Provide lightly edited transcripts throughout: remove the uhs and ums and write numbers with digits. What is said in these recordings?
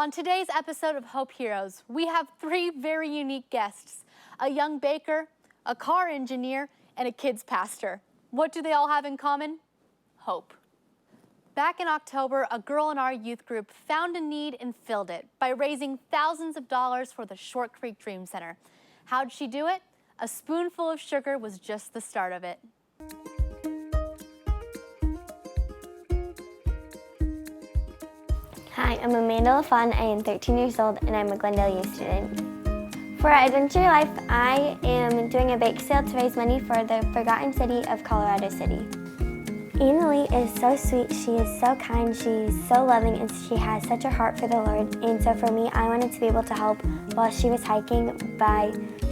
On today's episode of Hope Heroes, we have three very unique guests: a young baker, a car engineer, and a kids pastor. What do they all have in common? Hope. Back in October, a girl in our youth group found a need and filled it by raising thousands of dollars for the Short Creek Dream Center. How'd she do it? A spoonful of sugar was just the start of it. Hi, I'm Amanda LaFon. I am 13 years old and I'm a Glendale U student. For Adventure Life, I am doing a bake sale to raise money for the Forgotten City of Colorado City. Annalie is so sweet, she is so kind, she's so loving, and she has such a heart for the Lord. And so for me, I wanted to be able to help while she was hiking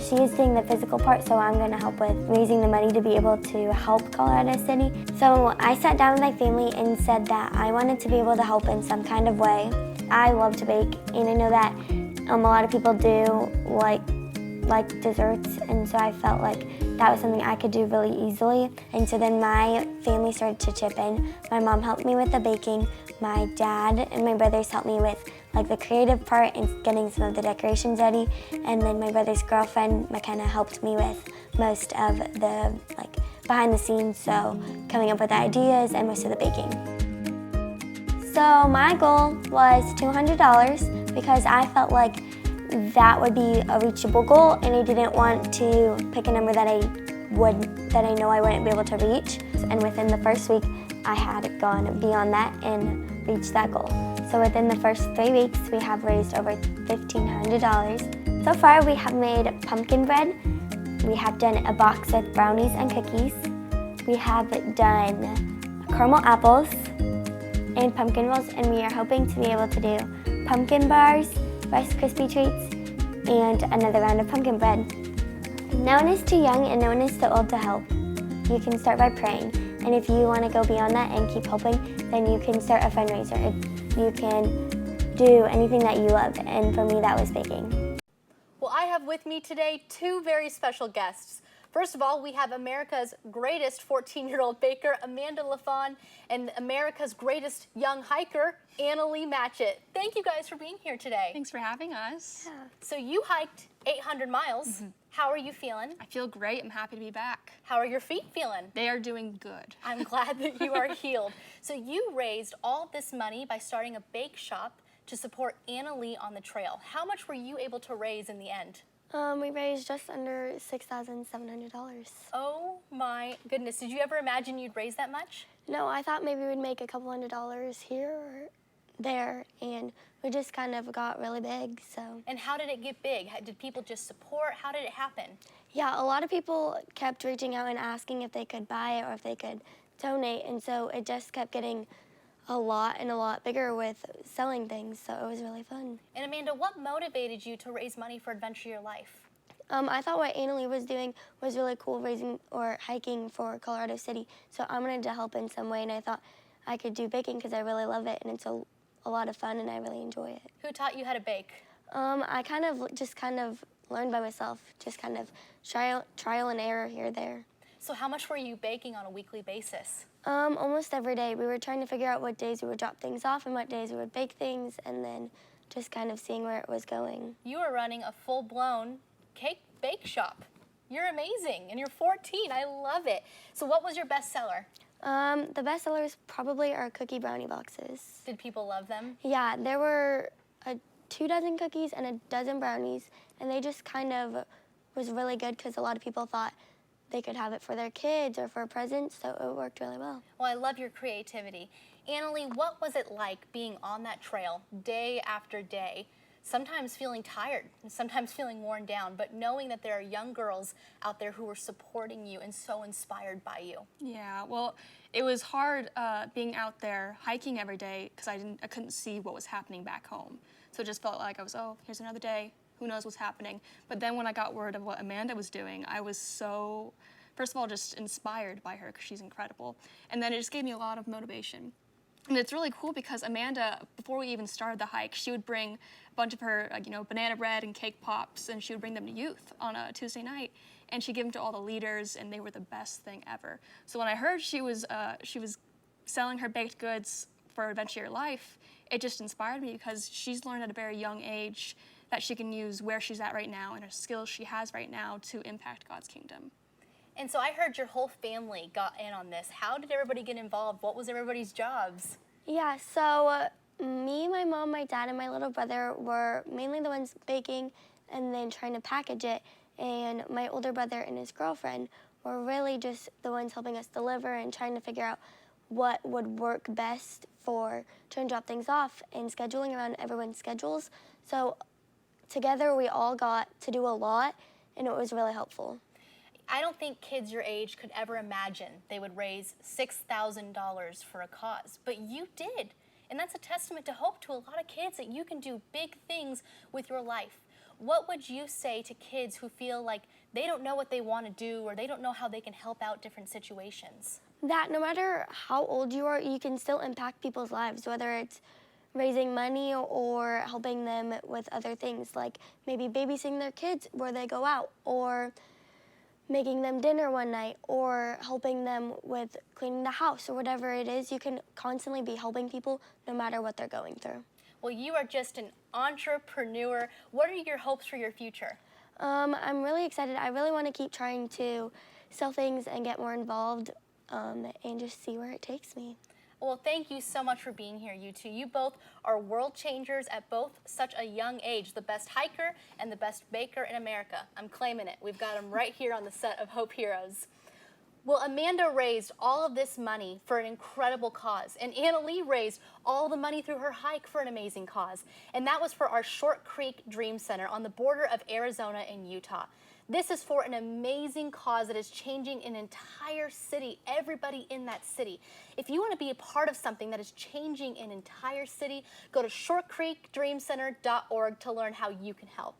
she is doing the physical part, so I'm going to help with raising the money to be able to help Colorado City. So I sat down with my family and said that I wanted to be able to help in some kind of way. I love to bake, and I know that a lot of people do like desserts, and so I felt like that was something I could do really easily. And so then my family started to chip in. My mom helped me with the baking, my dad and my brothers helped me with the creative part and getting some of the decorations ready, and then my brother's girlfriend McKenna helped me with most of the behind the scenes, so coming up with the ideas and most of the baking. So my goal was $200 because I felt like that would be a reachable goal, and I didn't want to pick a number that I know I wouldn't be able to reach. And within the first week, I had gone beyond that and reached that goal. So within the first 3 weeks, we have raised over $1,500. So far, we have made pumpkin bread. We have done a box with brownies and cookies. We have done caramel apples and pumpkin rolls, and we are hoping to be able to do pumpkin bars, Rice Krispie treats, and another round of pumpkin bread. No one is too young and no one is too old to help. You can start by praying, and if you want to go beyond that and keep helping, then you can start a fundraiser. You can do anything that you love, and for me that was baking. Well, I have with me today two very special guests. First of all, we have America's greatest 14-year-old baker, Amanda LaFon, and America's greatest young hiker, Annalie Matchett. Thank you guys for being here today. Thanks for having us. Yeah. So you hiked 800 miles. Mm-hmm. How are you feeling? I feel great. I'm happy to be back. How are your feet feeling? They are doing good. I'm glad that you are healed. So you raised all this money by starting a bake shop to support Annalie on the trail. How much were you able to raise in the end? We raised just under $6,700. Oh my goodness. Did you ever imagine you'd raise that much? No, I thought maybe we'd make a couple $100s here or there, and we just kind of got really big, so. And how did it get big? Did people just support? How did it happen? Yeah, a lot of people kept reaching out and asking if they could buy it or if they could donate, and so it just kept getting a lot bigger with selling things, so it was really fun. And Amanda, what motivated you to raise money for Adventure Your Life? I thought what Annalie was doing was really cool, raising or hiking for Colorado City, so I wanted to help in some way, and I thought I could do baking because I really love it, and it's a lot of fun, and I really enjoy it. Who taught you how to bake? I kind of learned by myself, just kind of trial and error here and there. So how much were you baking on a weekly basis? Almost every day. We were trying to figure out what days we would drop things off and what days we would bake things, and then just kind of seeing where it was going. You are running a full-blown cake bake shop. You're amazing, and you're 14. I love it. So what was your best seller? The best sellers probably are cookie brownie boxes. Did people love them? Yeah, there were 2 dozen cookies and a dozen brownies, and they just kind of was really good because a lot of people thought they could have it for their kids or for presents, so it worked really well. Well, I love your creativity. Annalie, what was it like being on that trail day after day, sometimes feeling tired and sometimes feeling worn down, but knowing that there are young girls out there who are supporting you and so inspired by you? Yeah, well, it was hard being out there hiking every day because I couldn't see what was happening back home. So it just felt like I was, oh, here's another day. Who knows what's happening? But then when I got word of what Amanda was doing, I was so, first of all, just inspired by her because she's incredible. And then it just gave me a lot of motivation. And it's really cool because Amanda, before we even started the hike, she would bring a bunch of her, banana bread and cake pops, and she would bring them to youth on a Tuesday night. And she'd give them to all the leaders, and they were the best thing ever. So when I heard she was selling her baked goods for Adventure Your Life, it just inspired me because she's learned at a very young age that she can use where she's at right now and her skills she has right now to impact God's kingdom. And so I heard your whole family got in on this. How did everybody get involved? What was everybody's jobs? Yeah, so me, my mom, my dad, and my little brother were mainly the ones baking and then trying to package it. And my older brother and his girlfriend were really just the ones helping us deliver and trying to figure out what would work best for trying to drop things off and scheduling around everyone's schedules. So together we all got to do a lot, and it was really helpful. I don't think kids your age could ever imagine they would raise $6,000 for a cause, but you did. And that's a testament to hope to a lot of kids that you can do big things with your life. What would you say to kids who feel like they don't know what they want to do or they don't know how they can help out different situations? That no matter how old you are, you can still impact people's lives, whether it's raising money or helping them with other things, like maybe babysitting their kids where they go out, or making them dinner one night, or helping them with cleaning the house, or whatever it is. You can constantly be helping people no matter what they're going through. Well, you are just an entrepreneur. What are your hopes for your future? I'm really excited. I really want to keep trying to sell things and get more involved and just see where it takes me. Well, thank you so much for being here, you two. You both are world changers at both such a young age. The best hiker and the best baker in America. I'm claiming it. We've got them right here on the set of Hope Heroes. Well, Amanda raised all of this money for an incredible cause, and Anna Lee raised all the money through her hike for an amazing cause, and that was for our Short Creek Dream Center on the border of Arizona and Utah. This is for an amazing cause that is changing an entire city, everybody in that city. If you want to be a part of something that is changing an entire city, go to shortcreekdreamcenter.org to learn how you can help.